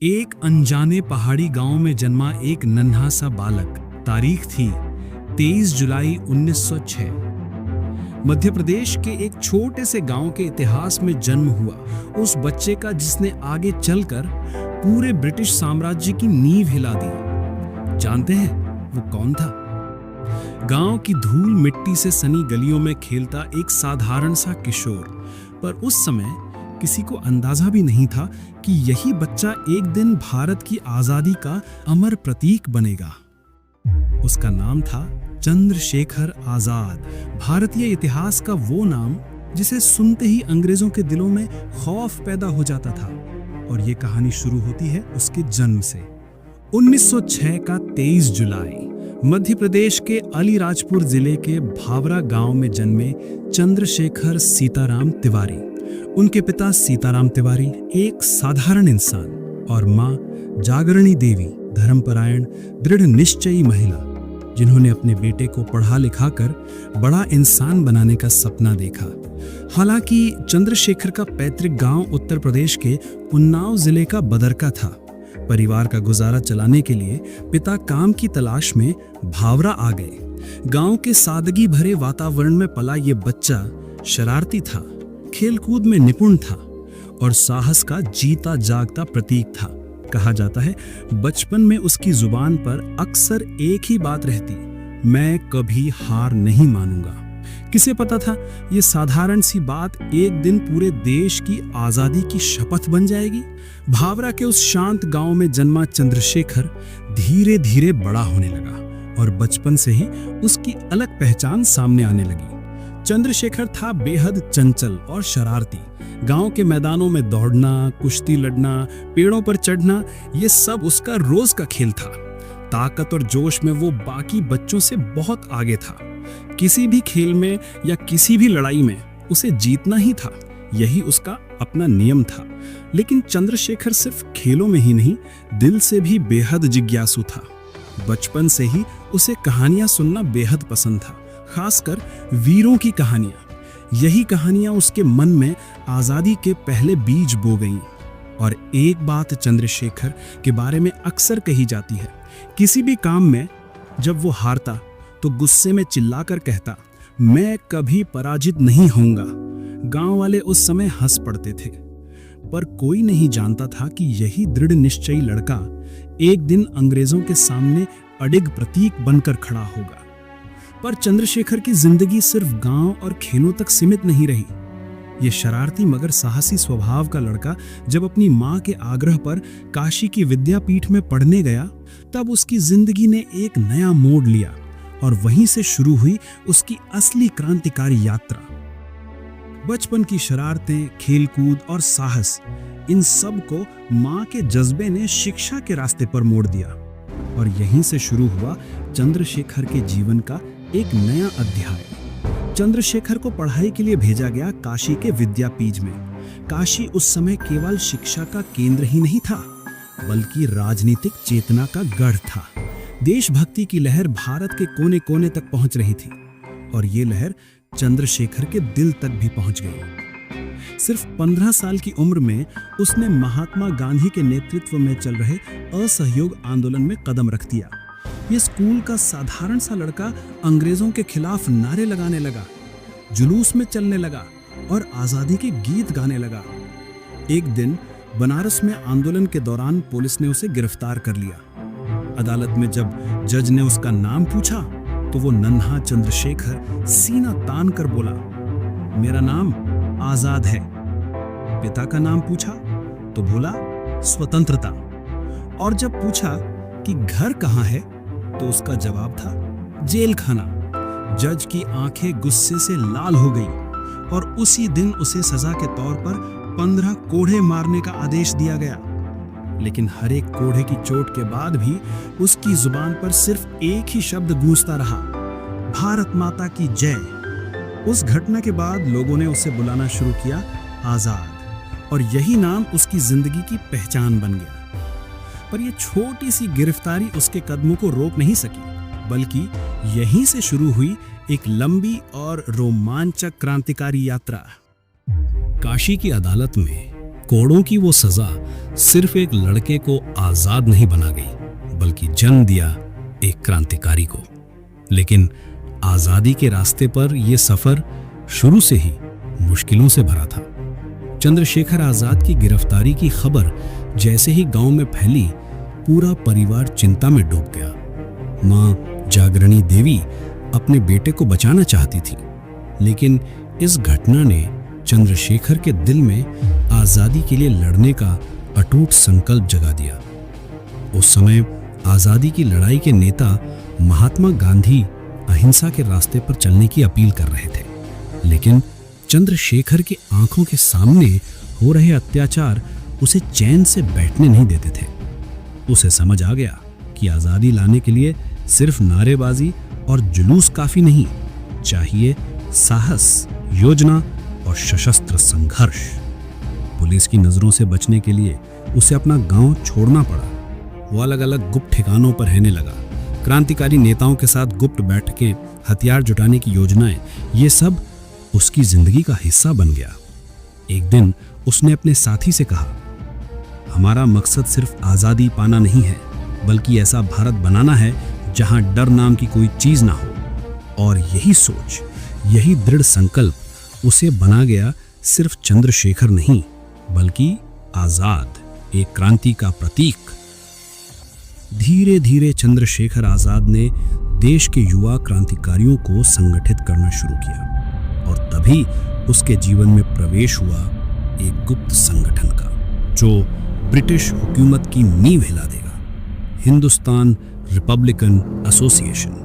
एक अनजाने पहाड़ी गांव में जन्मा एक नन्हा सा बालक। तारीख थी 23 जुलाई 1906। मध्य प्रदेश के एक छोटे से गांव के इतिहास में जन्म हुआ उस बच्चे का जिसने आगे चलकर पूरे ब्रिटिश साम्राज्य की नींव हिला दी। जानते हैं वो कौन था? गांव की धूल मिट्टी से सनी गलियों में खेलता एक साधारण सा किशोर, पर उस समय किसी को अंदाजा भी नहीं था कि यही बच्चा एक दिन भारत की आजादी का अमर प्रतीक बनेगा। उसका नाम था चंद्रशेखर आजाद। भारतीय इतिहास का वो नाम जिसे सुनते ही अंग्रेजों के दिलों में खौफ पैदा हो जाता था। और ये कहानी शुरू होती है उसके जन्म से। 1906 का 23 जुलाई मध्य प्रदेश के अलीराजपुर जिले के भावरा गांव में जन्मे चंद्रशेखर सीताराम तिवारी। उनके पिता सीताराम तिवारी एक साधारण इंसान और मां जागरणी देवी धर्मपरायण दृढ़ निश्चयी महिला, जिन्होंने अपने बेटे को पढ़ा लिखा कर बड़ा इंसान बनाने का सपना देखा। हालांकि चंद्रशेखर का पैतृक गांव उत्तर प्रदेश के उन्नाव जिले का बदरका था। परिवार का गुजारा चलाने के लिए पिता काम की तलाश में भावरा आ गए। गांव के सादगी भरे वातावरण में पला ये बच्चा शरारती था, खेलकूद में निपुण था और साहस का जीता जागता प्रतीक था। कहा जाता है बचपन में उसकी जुबान पर अक्सर एक ही बात रहती, मैं कभी हार नहीं मानूंगा। किसे पता था ये साधारण सी बात एक दिन पूरे देश की आजादी की शपथ बन जाएगी। भावरा के उस शांत गांव में जन्मा चंद्रशेखर धीरे धीरे बड़ा होने लगा और बचपन से ही उसकी अलग पहचान सामने आने लगी। चंद्रशेखर था बेहद चंचल और शरारती। गांव के मैदानों में दौड़ना, कुश्ती लड़ना, पेड़ों पर चढ़ना, ये सब उसका रोज का खेल था। ताकत और जोश में वो बाकी बच्चों से बहुत आगे था। किसी भी खेल में या किसी भी लड़ाई में उसे जीतना ही था, यही उसका अपना नियम था। लेकिन चंद्रशेखर सिर्फ खेलों में ही नहीं, दिल से भी बेहद जिज्ञासु था। बचपन से ही उसे कहानियां सुनना बेहद पसंद था, खासकर वीरों की कहानियां। यही कहानियां उसके मन में आजादी के पहले बीज बो गईं। और एक बात चंद्रशेखर के बारे में अक्सर कही जाती है, किसी भी काम में जब वो हारता तो गुस्से में चिल्लाकर कहता, मैं कभी पराजित नहीं होऊंगा। गांव वाले उस समय हंस पड़ते थे, पर कोई नहीं जानता था कि यही दृढ़ निश्चयी लड़का एक दिन अंग्रेजों के सामने अडिग प्रतीक बनकर खड़ा होगा। पर चंद्रशेखर की जिंदगी सिर्फ गांव और खेलों तक सीमित नहीं रही। ये शरारती मगर साहसी स्वभाव का लड़का जब अपनी मां के आग्रह पर काशी की विद्यापीठ में पढ़ने गया, तब उसकी जिंदगी ने एक नया मोड़ लिया और वहीं से शुरू हुई उसकी असली क्रांतिकारी यात्रा। बचपन की शरारतें, खेलकूद और साहस, इन सब को मां के जज्बे ने शिक्षा के रास्ते पर मोड़ दिया और यहीं से शुरू हुआ चंद्रशेखर के जीवन का एक नया अध्याय। चंद्रशेखर को पढ़ाई के लिए भेजा गया काशी के विद्यापीठ में। काशी उस समय केवल शिक्षा का केंद्र ही नहीं था, बल्कि राजनीतिक चेतना का गढ़ था। देशभक्ति की लहर भारत के कोने कोने तक पहुंच रही थी और ये लहर चंद्रशेखर के दिल तक भी पहुंच गई। सिर्फ 15 साल की उम्र में उसने महात्मा गांधी के नेतृत्व में चल रहे असहयोग आंदोलन में कदम रख दिया। ये स्कूल का साधारण सा लड़का अंग्रेजों के खिलाफ नारे लगाने लगा, जुलूस में चलने लगा और आजादी के गीत गाने लगा। एक दिन बनारस में आंदोलन के दौरान पुलिस ने उसे गिरफ्तार कर लिया। अदालत में जब जज ने उसका नाम पूछा तो वो नन्हा चंद्रशेखर सीना तान कर बोला, मेरा नाम आजाद है। पिता का नाम पूछा तो बोला, स्वतंत्रता। और जब पूछा कि घर कहां है तो उसका जवाब था, जेल खाना। जज की आंखें गुस्से से लाल हो गई और उसी दिन उसे सजा के तौर पर 15 कोड़े मारने का आदेश दिया गया। लेकिन हर एक कोड़े की चोट के बाद भी उसकी जुबान पर सिर्फ एक ही शब्द गूंजता रहा, भारत माता की जय। उस घटना के बाद लोगों ने उसे बुलाना शुरू किया आजाद, और यही नाम उसकी जिंदगी की पहचान बन गया। पर यह छोटी सी गिरफ्तारी उसके कदमों को रोक नहीं सकी, बल्कि यहीं से शुरू हुई एक लंबी और रोमांचक क्रांतिकारी यात्रा। काशी की अदालत में कोड़ों की वो सजा सिर्फ एक लड़के को आजाद नहीं बना गई, बल्कि जन्म दिया एक क्रांतिकारी को। लेकिन आजादी के रास्ते पर यह सफर शुरू से ही मुश्किलों से भरा था। चंद्रशेखर आजाद की गिरफ्तारी की खबर जैसे ही गांव में फैली, पूरा परिवार चिंता में डूब गया। मां जागरणी देवी अपने बेटे को बचाना चाहती थी, लेकिन इस घटना ने चंद्रशेखर के दिल में आजादी के लिए लड़ने का अटूट संकल्प जगा दिया। उस समय आजादी की लड़ाई के नेता महात्मा गांधी अहिंसा के रास्ते पर चलने की अपील कर रहे थे, लेकिन चंद्रशेखर की आंखों के सामने हो रहे अत्याचार उसे चैन से बैठने नहीं देते थे। उसे समझ आ गया कि आजादी लाने के लिए सिर्फ नारेबाजी और जुलूस काफी नहीं, चाहिए साहस, योजना और सशस्त्र संघर्ष। पुलिस की नजरों से बचने के लिए उसे अपना गांव छोड़ना पड़ा। वो अलग अलग गुप्त ठिकानों पर रहने लगा। क्रांतिकारी नेताओं के साथ गुप्त बैठकें, हथियार जुटाने की योजनाएं, ये सब उसकी जिंदगी का हिस्सा बन गया। एक दिन उसने अपने साथी से कहा, हमारा मकसद सिर्फ आजादी पाना नहीं है, बल्कि ऐसा भारत बनाना है जहां डर नाम की कोई चीज ना हो। और यही सोच, यही दृढ़ संकल्प उसे बना गया सिर्फ चंद्रशेखर नहीं, बल्कि आजाद, एक क्रांति का प्रतीक। धीरे धीरे चंद्रशेखर आजाद ने देश के युवा क्रांतिकारियों को संगठित करना शुरू किया, और तभी उसके जीवन में प्रवेश हुआ एक गुप्त संगठन का, जो ब्रिटिश हुकूमत की नींव हिला देगा, हिंदुस्तान रिपब्लिकन एसोसिएशन।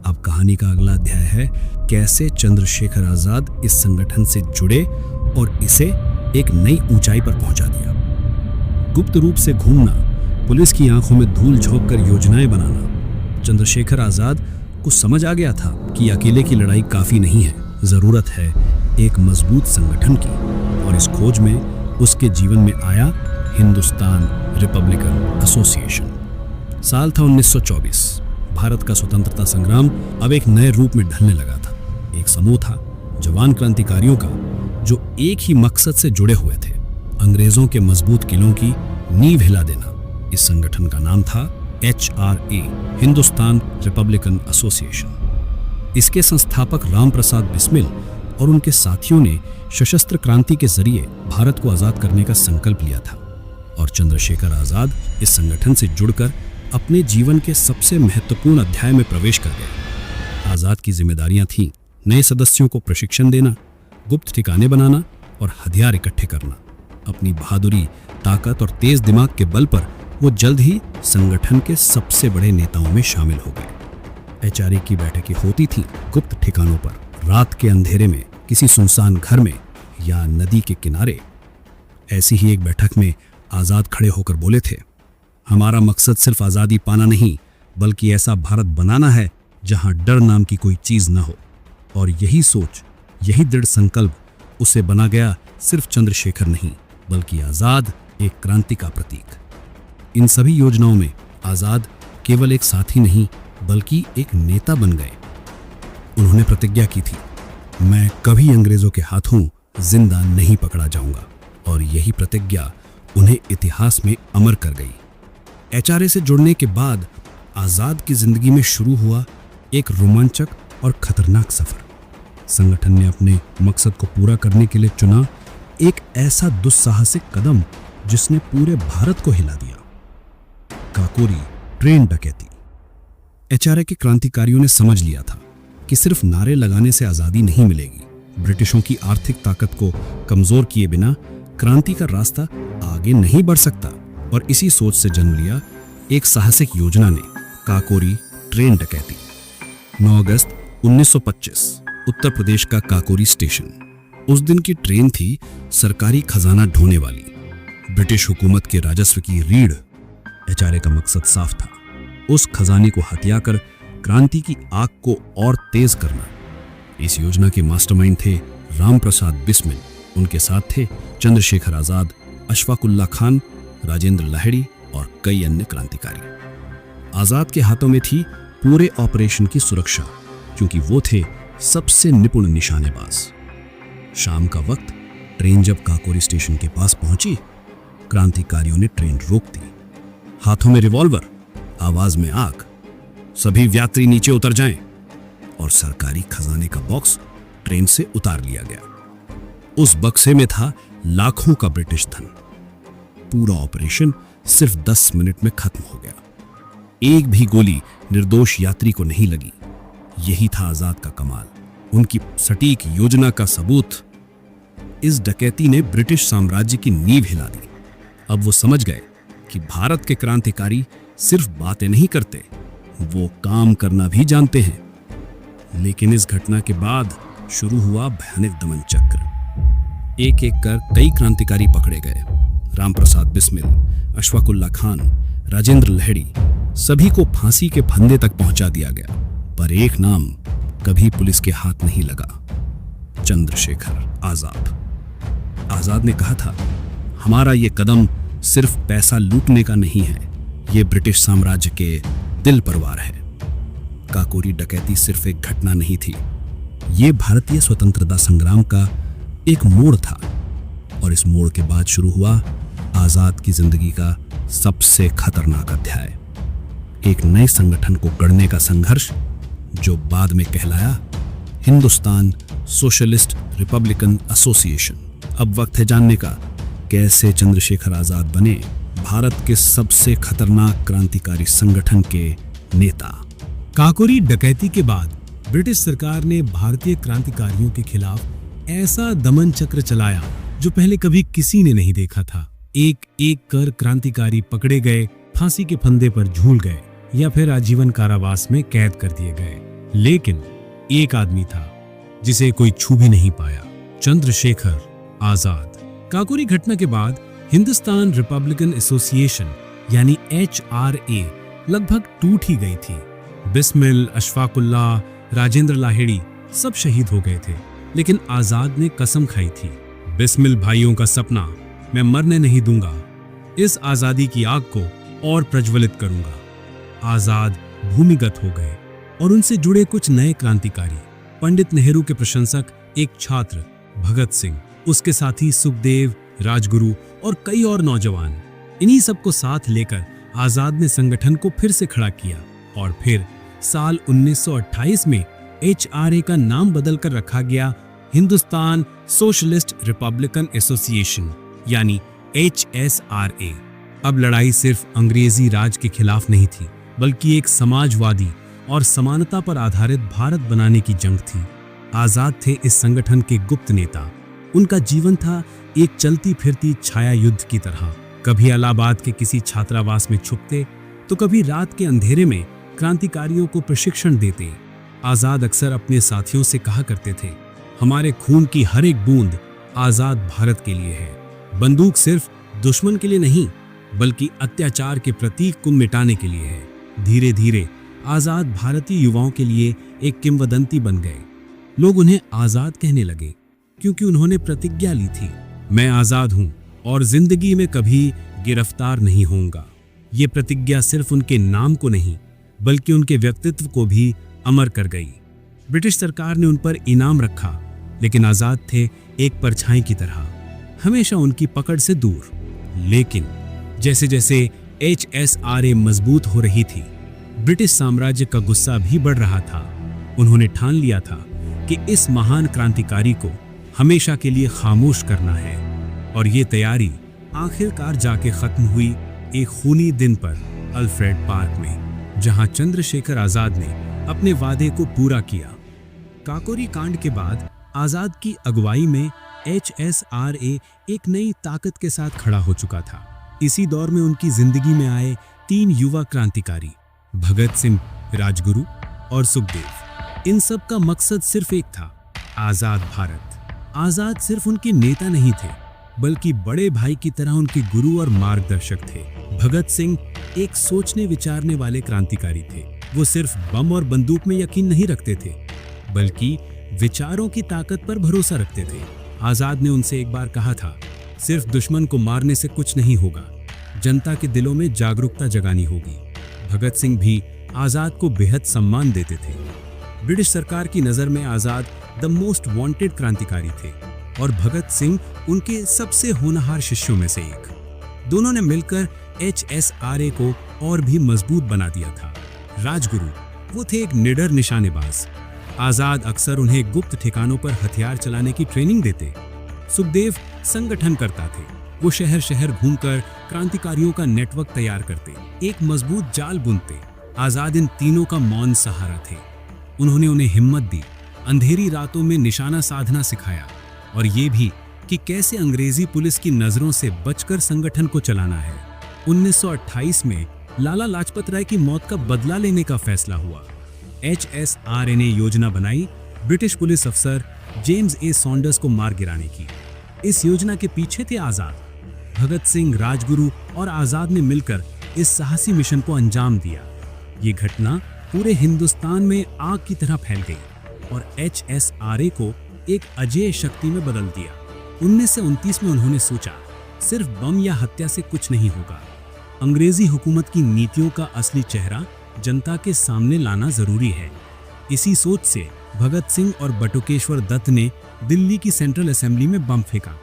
अब कहानी का अगला अध्याय है कैसे चंद्रशेखर आजाद इस संगठन से जुड़े और इसे एक नई ऊंचाई पर पहुंचा दिया। गुप्त रूप से घूमना, पुलिस की आंखों में धूल झोंक कर योजनाएं बनाना। चंद्रशेखर आजाद को समझ आ गया था कि अकेले की लड़ाई काफी नहीं है, जरूरत है एक मजबूत संगठन की। और इस खोज में उसके जीवन में आया हिंदुस्तान रिपब्लिकन एसोसिएशन। साल था 1924। भारत का स्वतंत्रता संग्राम अब एक नए रूप में ढलने लगा था। एक समूह था जवान क्रांतिकारियों का, जो एक ही मकसद से जुड़े हुए थे, अंग्रेजों के मजबूत किलों की नींव हिला देना। इस संगठन का नाम था HRA, हिंदुस्तान रिपब्लिकन एसोसिएशन। इसके संस्थापक राम प्रसाद बिस्मिल और उनके साथियों ने सशस्त्र क्रांति के जरिए भारत को आजाद करने का संकल्प लिया था, और चंद्रशेखर आजाद इस संगठन से जुड़कर अपने जीवन के सबसे महत्वपूर्ण अध्याय में प्रवेश कर गए। आजाद की जिम्मेदारियां थीं नए सदस्यों को प्रशिक्षण देना, गुप्त ठिकाने बनाना और हथियार इकट्ठे करना। अपनी बहादुरी, ताकत और तेज दिमाग के बल पर वो जल्द ही संगठन के सबसे बड़े नेताओं में शामिल हो गए। HRA की बैठकें होती थीं गुप्त ठिकानों पर, रात के अंधेरे में, किसी सुनसान घर में या नदी के किनारे। ऐसी ही एक बैठक में आजाद खड़े होकर बोले थे, हमारा मकसद सिर्फ आजादी पाना नहीं, बल्कि ऐसा भारत बनाना है जहां डर नाम की कोई चीज न हो। और यही सोच, यही दृढ़ संकल्प उसे बना गया सिर्फ चंद्रशेखर नहीं, बल्कि आजाद, एक क्रांति का प्रतीक। इन सभी योजनाओं में आजाद केवल एक साथी नहीं, बल्कि एक नेता बन गए। उन्होंने प्रतिज्ञा की थी, मैं कभी अंग्रेजों के हाथों जिंदा नहीं पकड़ा जाऊंगा, और यही प्रतिज्ञा उन्हें इतिहास में अमर कर गई। HRA से जुड़ने के बाद आजाद की जिंदगी में शुरू हुआ एक रोमांचक और खतरनाक सफर। संगठन ने अपने मकसद को पूरा करने के लिए चुना एक ऐसा दुस्साहसिक कदम जिसने पूरे भारत को हिला दिया, काकोरी ट्रेन डकैती। HRA के क्रांतिकारियों ने समझ लिया था कि सिर्फ नारे लगाने से आजादी नहीं मिलेगी। ब्रिटिशों की आर्थिक ताकत को कमजोर किए बिना क्रांति का रास्ता आगे नहीं बढ़ सकता, और इसी सोच से जन्म लिया एक साहसिक योजना ने, काकोरी ट्रेन डकैती। 9 अगस्त 1925, उत्तर प्रदेश का काकोरी स्टेशन। उस दिन की ट्रेन थी सरकारी खजाना ढोने वाली, ब्रिटिश हुकूमत के राजस्व की रीढ़। HRA का मकसद साफ था, उस खजाने को हथियाकर क्रांति की आग को और तेज करना। इस योजना के मास्टरमाइंड थे राम प्रसाद बिस्मिल, उनके साथ थे चंद्रशेखर आजाद, अशफाकुल्ला खान, राजेंद्र लाहिड़ी और कई अन्य क्रांतिकारी। आजाद के हाथों में थी पूरे ऑपरेशन की सुरक्षा, क्योंकि वो थे सबसे निपुण निशानेबाज। शाम का वक्त, ट्रेन जब काकोरी स्टेशन के पास पहुंची, क्रांतिकारियों ने ट्रेन रोक दी। हाथों में रिवॉल्वर, आवाज में आग। सभी यात्री नीचे उतर जाएं और सरकारी खजाने का बॉक्स ट्रेन से उतार लिया गया। उस बक्से में था लाखों का ब्रिटिश धन। पूरा ऑपरेशन सिर्फ 10 मिनट में खत्म हो गया। एक भी गोली निर्दोष यात्री को नहीं लगी। यही था आजाद का कमाल, उनकी सटीक योजना का सबूत। इस डकैती ने ब्रिटिश साम्राज्य की नींव हिला दी। अब वो समझ गए कि भारत के क्रांतिकारी सिर्फ बातें नहीं करते, वो काम करना भी जानते हैं। लेकिन इस घटना के बाद शुरू हुआ भयानक दमन चक्र। एक एक कर कई क्रांतिकारी पकड़े गए। रामप्रसाद बिस्मिल, अशफाक उल्लाह खान, राजेंद्र लहड़ी, सभी को फांसी के फंदे तक पहुंचा दिया गया। पर एक नाम कभी पुलिस के हाथ नहीं लगा, चंद्रशेखर आजाद। आजाद ने कहा था, हमारा ये कदम सिर्फ पैसा लूटने का नहीं है, ये ब्रिटिश साम्राज्य के दिल पर वार है। काकोरी डकैती सिर्फ एक घटना नहीं थी, ये भारतीय स्वतंत्रता संग्राम का एक मोड़ था। और इस मोड़ के बाद शुरू हुआ आजाद की जिंदगी का सबसे खतरनाक अध्याय। एक नए संगठन को गढ़ने का संघर्ष, जो बाद में कहलाया हिंदुस्तान सोशलिस्ट रिपब्लिकन एसोसिएशन। अब वक्त है जानने का, कैसे चंद्रशेखर आजाद बने भारत के सबसे खतरनाक क्रांतिकारी संगठन के नेता। काकोरी डकैती के बाद ब्रिटिश सरकार ने भारतीय क्रांतिकारियों के खिलाफ ऐसा दमन चक्र चलाया जो पहले कभी किसी ने नहीं देखा था। एक एक कर क्रांतिकारी पकड़े गए, फांसी के फंदे पर झूल गए या फिर आजीवन कारावास में कैद कर दिए गए। लेकिन एक आदमी था जिसे कोई छू भी नहीं पाया, चंद्रशेखर आजाद। काकोरी घटना के बाद हिंदुस्तान रिपब्लिकन एसोसिएशन यानी HRA लगभग टूट ही गई थी। बिस्मिल, अशफाक उल्लाह, राजेंद्र लाहिड़ी सब शहीद हो गए थे, लेकिन आजाद ने कसम खाई थी, बिस्मिल भाइयों का सपना मैं मरने नहीं दूंगा, इस आजादी की आग को और प्रज्वलित करूंगा। आजाद भूमिगत हो गए और उनसे जुड़े कुछ नए क्रांतिकारी, पंडित नेहरू के प्रशंसक एक छात्र भगत सिंह, उसके साथी सुखदेव, राजगुरु और कई और नौजवान। इन्हीं सबको साथ लेकर आजाद ने संगठन को फिर से खड़ा किया और फिर साल 1928 में HRA का नाम बदलकर रखा गया हिंदुस्तान सोशलिस्ट रिपब्लिकन एसोसिएशन यानी HSRA। अब लड़ाई सिर्फ अंग्रेजी राज के खिलाफ नहीं थी, बल्कि एक समाजवादी और समानता पर आधारित भारत बनाने की जंग थी। आजाद थे इस संगठन के गुप्त नेता। उनका जीवन था एक चलती फिरती छाया युद्ध की तरह। कभी इलाहाबाद के किसी छात्रावास में छुपते, तो कभी रात के अंधेरे में क्रांतिकारियों को प्रशिक्षण देते। आजाद अक्सर अपने साथियों से कहा करते थे, हमारे खून की हर एक बूंद आजाद भारत के लिए है। बंदूक सिर्फ दुश्मन के लिए नहीं, बल्कि अत्याचार के प्रतीक को मिटाने के लिए है। धीरे धीरे आजाद भारतीय युवाओं के लिए एक किंवदंती बन गए। लोग उन्हें आजाद कहने लगे क्योंकि उन्होंने प्रतिज्ञा ली थी, मैं आजाद हूं और जिंदगी में कभी गिरफ्तार नहीं होऊंगा। ये प्रतिज्ञा सिर्फ उनके नाम को नहीं, बल्कि उनके व्यक्तित्व को भी अमर कर गई। ब्रिटिश सरकार ने उन पर इनाम रखा, लेकिन आजाद थे एक परछाई की तरह, हमेशा उनकी पकड़ से दूर। लेकिन जैसे जैसे HSRA मजबूत हो रही थी, ब्रिटिश साम्राज्य का गुस्सा भी बढ़ रहा था। उन्होंने ठान लिया था कि इस महान क्रांतिकारी को हमेशा के लिए खामोश करना है। और ये तैयारी आखिरकार जाके खत्म हुई एक खूनी दिन पर अल्फ्रेड पार्क में, जहां चंद्रशेखर आजाद ने अपने वादे को पूरा किया। काकोरी कांड के बाद आजाद की अगुवाई में HSRA एक नई ताकत के साथ खड़ा हो चुका था। इसी दौर में उनकी जिंदगी में आए 3 युवा क्रांतिकारी, भगत सिंह, राजगुरु और सुखदेव। इन सब का मकसद सिर्फ एक था, आजाद भारत। आजाद सिर्फ उनके नेता नहीं थे, बल्कि बड़े भाई की तरह उनके गुरु और मार्गदर्शक थे। भगत सिंह एक सोचने विचारने वाले क्रांतिकारी थे। वो सिर्फ बम और बंदूक में यकीन नहीं रखते थे, बल्कि विचारों की ताकत पर भरोसा रखते थे। आजाद ने उनसे एक बार कहा था, सिर्फ दुश्मन को मारने से कुछ नहीं होगा, जनता के दिलों में जागरूकता जगानी होगी। भगत सिंह भी आजाद को बेहद सम्मान देते थे। ब्रिटिश सरकार की नजर में आजाद द मोस्ट वांटेड क्रांतिकारी थे और भगत सिंह उनके सबसे होनहार शिष्यों में से एक। दोनों ने मिलकर HSRA को और भी मजबूत बना दिया था। राजगुरु वो थे एक निडर निशानेबाज। आजाद अक्सर उन्हें गुप्त ठिकानों पर हथियार चलाने की ट्रेनिंग देते। सुखदेव संगठन करता थे। वो शहर शहर घूमकर क्रांतिकारियों का नेटवर्क तैयार करते, एक मजबूत जाल बुनते। आजाद इन तीनों का मौन सहारा थे। उन्होंने उन्हें हिम्मत दी, अंधेरी रातों में निशाना साधना सिखाया और ये भी कि कैसे अंग्रेजी पुलिस की नजरों से बचकर संगठन को चलाना है। 1928 में लाला लाजपत राय की मौत का बदला लेने का फैसला हुआ। HSRA ने योजना बनाई ब्रिटिश पुलिस अफसर जेम्स ए सॉन्डर्स को मार गिराने की। इस योजना के पीछे थे आजाद। भगत सिंह, राजगुरु और आजाद ने मिलकर इस साहसी मिशन को अंजाम दिया। ये घटना पूरे हिंदुस्तान में आग की तरह फैल गई और HSRA को एक अजेय शक्ति में बदल दिया। 1929 में उन्होंने सोचा, सिर्फ बम या हत्या से कुछ नहीं होगा। अंग्रेजी हुकूमत की नीतियों का असली चेहरा जनता के सामने लाना जरूरी है। इसी सोच से भगत सिंह और बटुकेश्वर दत्त ने दिल्ली की सेंट्रल असेंबली में बम फेंका।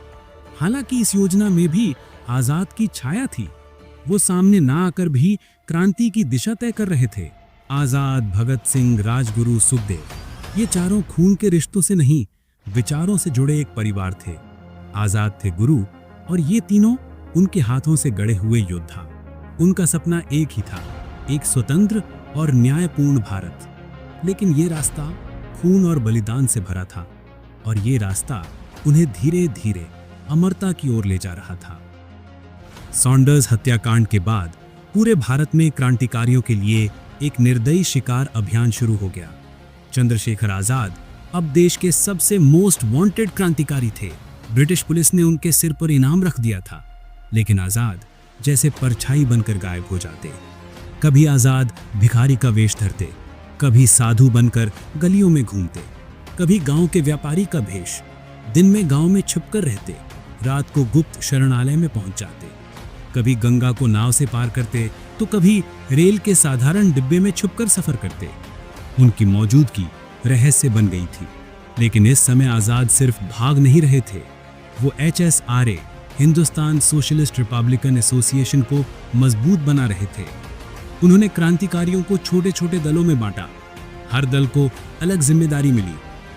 हालांकि इस योजना में भी आजाद की छाया थी। वो सामने ना आकर भी क्रांति की दिशा तय कर रहे थे। आजाद, भगत सिंह, राजगुरु, सुखदेव ये चारों खून के रिश्तों से नहीं, विचारों से जुड़े एक परिवार थे। आजाद थे गुरु और ये तीनों उनके हाथों से गढ़े हुए योद्धा। उनका सपना एक ही था, एक स्वतंत्र और न्यायपूर्ण भारत। लेकिन ये रास्ता खून और बलिदान से भरा था और ये रास्ता उन्हें धीरे धीरे अमरता की ओर ले जा रहा था। सॉन्डर्स हत्याकांड के बाद पूरे भारत में क्रांतिकारियों के लिए एक निर्दयी शिकार अभियान शुरू हो गया। चंद्रशेखर आजाद अब देश के सबसे मोस्ट वांटेड क्रांतिकारी थे। ब्रिटिश पुलिस ने उनके सिर पर इनाम रख दिया था, लेकिन आजाद जैसे परछाई बनकर गायब हो जाते। कभी आजाद भिखारी का वेश धरते, कभी साधु बनकर गलियों में घूमते, कभी गांव के व्यापारी का भेष। दिन में गांव में छुपकर रहते, रात को गुप्त शरणालय में पहुंच जाते। कभी गंगा को नाव से पार करते तो कभी रेल के साधारण डिब्बे में छुपकर सफर करते। उनकी मौजूदगी रहस्य बन गई थी। लेकिन इस समय आजाद सिर्फ भाग नहीं रहे थे, वो HSRA Hindustan socialist Republican association को मजबूत बना रहे थे। उन्होंने क्रांतिकारियों को छोटे छोटे दलों में बांटा। हर दल को अलग जिम्मेदारी मिली।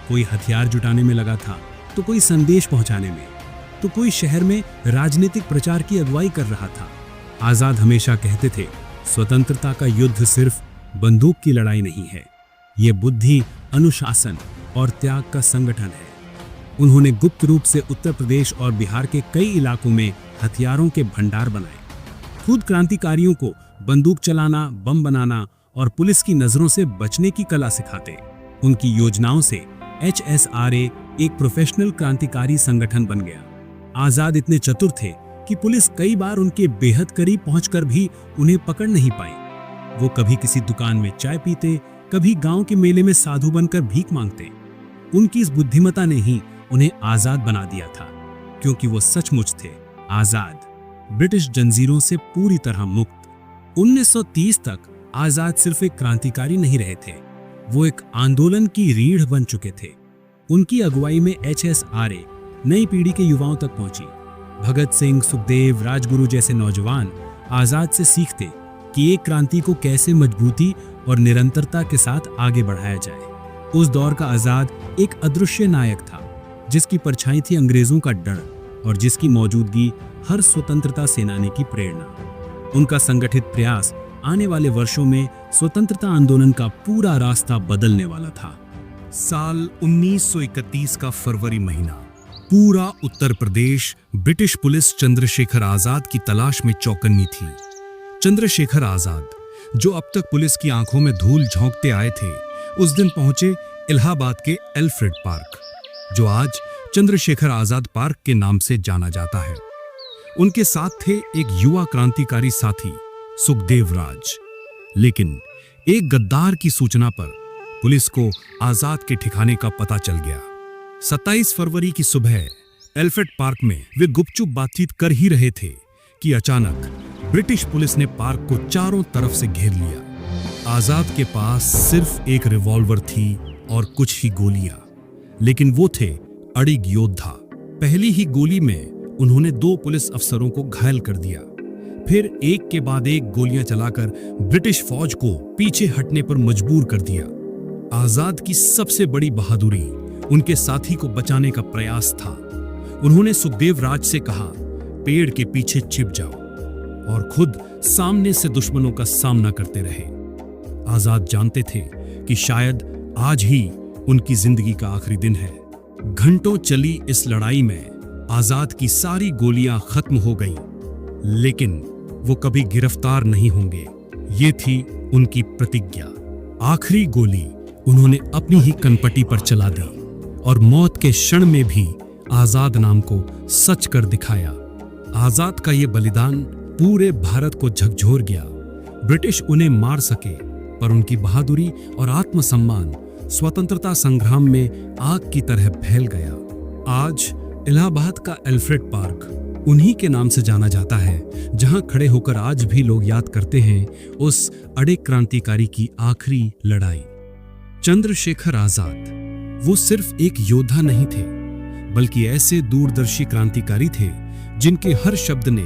कोई हथियार जुटाने में लगा था, तो कोई संदेश पहुंचाने में, तो कोई शहर में राजनीतिक प्रचार की अगुवाई कर रहा था। आजाद हमेशा कहते थे, स्वतंत्रता का युद्ध सिर्फ बंदूक की लड़ाई नहीं है, ये बुद्धि, अनुशासन और त्याग का संगठन है। उन्होंने गुप्त रूप से उत्तर प्रदेश और बिहार के कई इलाकों में हथियारों के भंडार बनाए। खुद क्रांतिकारियों को बंदूक चलाना, बम बनाना और पुलिस की नजरों से बचने की कला सिखाते। उनकी योजनाओं से HSRA एक प्रोफेशनल क्रांतिकारी संगठन बन गया। आजाद इतने चतुर थे कि पुलिस कई बार उनके बेहद करीब पहुंचकर भी उन्हें पकड़ नहीं पाई। वो कभी किसी दुकान में चाय पीते, कभी गांव के मेले में साधु बनकर भीख मांगते। उनकी इस बुद्धिमत्ता ने ही उन्हें आजाद बना दिया था, क्योंकि वो सचमुच थे आजाद, ब्रिटिश जंजीरों से पूरी तरह मुक्त। 1930 तक आजाद सिर्फ एक क्रांतिकारी नहीं रहे थे, वो एक आंदोलन की रीढ़ बन चुके थे। उनकी अगुवाई में HSRA नई पीढ़ी के युवाओं तक पहुंची। भगत सिंह, सुखदेव, राजगुरु जैसे नौजवान आजाद से सीखते कि एक क्रांति को कैसे मजबूती और निरंतरता के साथ आगे बढ़ाया जाए। उस दौर का आजाद एक अदृश्य नायक था, जिसकी परछाई थी अंग्रेजों का डर और जिसकी मौजूदगी हर स्वतंत्रता सेनानी की प्रेरणा। उनका संगठित प्रयास आने वाले वर्षों में स्वतंत्रता आंदोलन का पूरा रास्ता बदलने वाला था। साल 1931 का फरवरी महीना। पूरा उत्तर प्रदेश ब्रिटिश पुलिस चंद्रशेखर आजाद की तलाश में चौकन्नी थी। चंद्रशेखर आजाद, जो अब तक पुलिस की आंखों में धूल झोंकते आए थे, उस दिन पहुंचे इलाहाबाद के एल्फ्रेड पार्क, जो आज चंद्रशेखर आजाद पार्क के नाम से जाना जाता है। उनके साथ थे एक युवा क्रांतिकारी साथी, सुखदेव राज। लेकिन एक गद्दार की सूचना पर पुलिस को आजाद के ठिकाने का पता चल गया। 27 फरवरी की सुबह एल्फ्रेड पार्क में वे गुपचुप बातचीत कर ही रहे थे कि अचानक ब्रिटिश पुलिस ने पार्क को चारों तरफ से घेर लिया। आजाद के पास सिर्फ एक रिवॉल्वर थी और कुछ ही गोलियां, लेकिन वो थे अड़िग योद्धा। पहली ही गोली में उन्होंने 2 पुलिस अफसरों को घायल कर दिया। फिर एक के बाद एक गोलियां चलाकर ब्रिटिश फौज को पीछे हटने पर मजबूर कर दिया। आजाद की सबसे बड़ी बहादुरी उनके साथी को बचाने का प्रयास था। उन्होंने सुखदेव राज से कहा, पेड़ के पीछे छिप जाओ, और खुद सामने से दुश्मनों का सामना करते रहे। आजाद जानते थे कि शायद आज ही उनकी जिंदगी का आखिरी दिन है। घंटों चली इस लड़ाई में आजाद की सारी गोलियां खत्म हो गईं, लेकिन वो कभी गिरफ्तार नहीं होंगे, ये थी उनकी प्रतिज्ञा। आखिरी गोली उन्होंने अपनी ही कनपटी पर चला दी और मौत के क्षण में भी आजाद नाम को सच कर दिखाया। आजाद का ये बलिदान पूरे भारत को झकझोर गया। ब्रिटिश उन्हें मार सके, पर उनकी बहादुरी और आत्मसम्मान स्वतंत्रता संग्राम में आग की तरह फैल गया। आज इलाहाबाद का एल्फ्रेड पार्क उन्हीं के नाम से जाना जाता है, जहां खड़े होकर आज भी लोग याद करते हैं उस अड़िग क्रांतिकारी की आखिरी लड़ाई। चंद्रशेखर आजाद वो सिर्फ एक योद्धा नहीं थे, बल्कि ऐसे दूरदर्शी क्रांतिकारी थे जिनके हर शब्द ने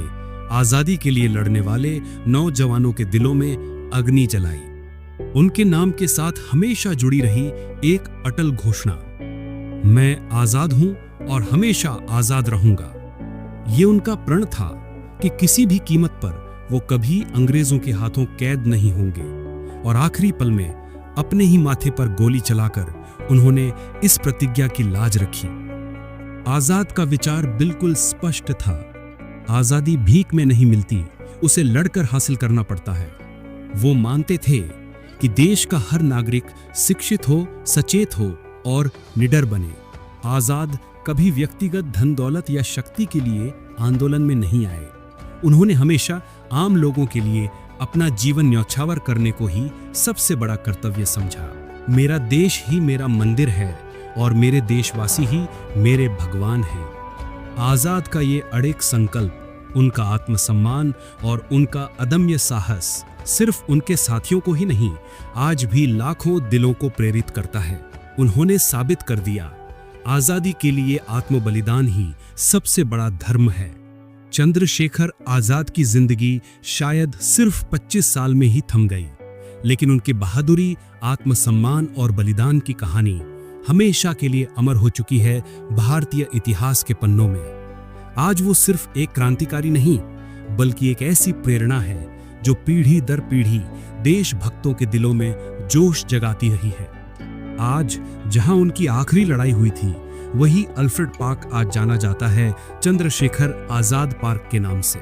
आजादी के लिए लड़ने वाले नौजवानों के दिलों में अग्नि जलाई। उनके नाम के साथ हमेशा जुड़ी रही एक अटल घोषणा, मैं आजाद हूं और हमेशा आजाद रहूंगा। ये उनका प्रण था कि किसी भी कीमत पर वो कभी अंग्रेजों के हाथों कैद नहीं होंगे, और आखिरी पल में अपने ही माथे पर गोली चलाकर उन्होंने इस प्रतिज्ञा की लाज रखी। आजाद का विचार बिल्कुल स्पष्ट था, आजादी भीख में नहीं मिलती, उसे लड़कर हासिल करना पड़ता है। वो मानते थे कि देश का हर नागरिक शिक्षित हो, सचेत हो और निडर बने। आजाद कभी व्यक्तिगत धन दौलत या शक्ति के लिए आंदोलन में नहीं आए। उन्होंने हमेशा आम लोगों के लिए अपना जीवन न्यौछावर करने को ही सबसे बड़ा कर्तव्य समझा। मेरा देश ही मेरा मंदिर है और मेरे देशवासी ही मेरे भगवान हैं। आजाद का ये अड़िग संकल्प, उनका आत्मसम्मान और उनका अदम्य साहस सिर्फ उनके साथियों को ही नहीं, आज भी लाखों दिलों को प्रेरित करता है। उन्होंने साबित कर दिया, आजादी के लिए आत्मबलिदान ही सबसे बड़ा धर्म है। चंद्रशेखर आजाद की जिंदगी शायद सिर्फ 25 साल में ही थम गई, लेकिन उनकी बहादुरी, आत्मसम्मान और बलिदान की कहानी हमेशा के लिए अमर हो चुकी है भारतीय इतिहास के पन्नों में। आज वो सिर्फ एक क्रांतिकारी नहीं, बल्कि एक ऐसी प्रेरणा है जो पीढ़ी दर पीढ़ी देशभक्तों के दिलों में जोश जगाती रही है। आज जहां उनकी आखिरी लड़ाई हुई थी, वही अल्फ्रेड पार्क आज जाना जाता है चंद्रशेखर आजाद पार्क के नाम से।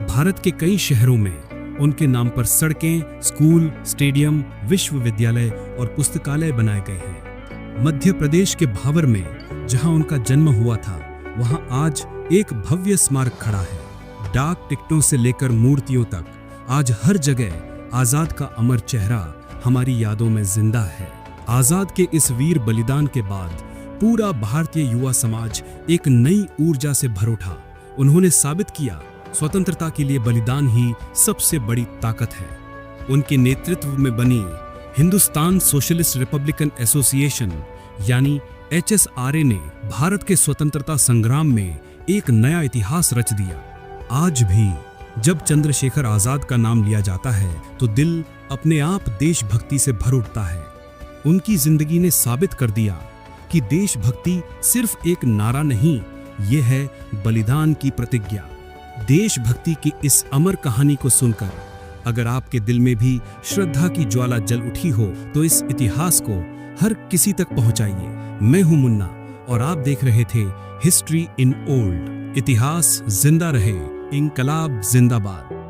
भारत के कई शहरों में उनके नाम पर सड़कें, स्कूल, स्टेडियम, विश्वविद्यालय और पुस्तकालय बनाए गए हैं। मध्य प्रदेश के भावर में जहां उनका जन्म हुआ था, वहां आज एक भव्य स्मारक खड़ा है। डाक टिकटों से लेकर मूर्तियों तक आज हर जगह आजाद का अमर चेहरा हमारी यादों में जिंदा है। आजाद के इस वीर बलिदान के बाद पूरा भारतीय युवा समाज एक नई ऊर्जा से भर उठा। उन्होंने साबित किया, स्वतंत्रता के लिए बलिदान ही सबसे बड़ी ताकत है। उनके नेतृत्व में बनी हिंदुस्तान सोशलिस्ट रिपब्लिकन एसोसिएशन यानी HSRA ने भारत के स्वतंत्रता संग्राम में एक नया इतिहास रच दिया। आज भी जब चंद्रशेखर आजाद का नाम लिया जाता है तो दिल अपने आप देशभक्ति से भर उठता है। उनकी जिंदगी ने साबित कर दिया कि देशभक्ति सिर्फ एक नारा नहीं, ये है बलिदान की प्रतिज्ञा। देशभक्ति की इस अमर कहानी को सुनकर अगर आपके दिल में भी श्रद्धा की ज्वाला जल उठी हो तो इस इतिहास को हर किसी तक पहुंचाइए। मैं हूं मुन्ना और आप देख रहे थे हिस्ट्री इन ओल्ड। इतिहास जिंदा रहे, इंकलाब जिंदाबाद।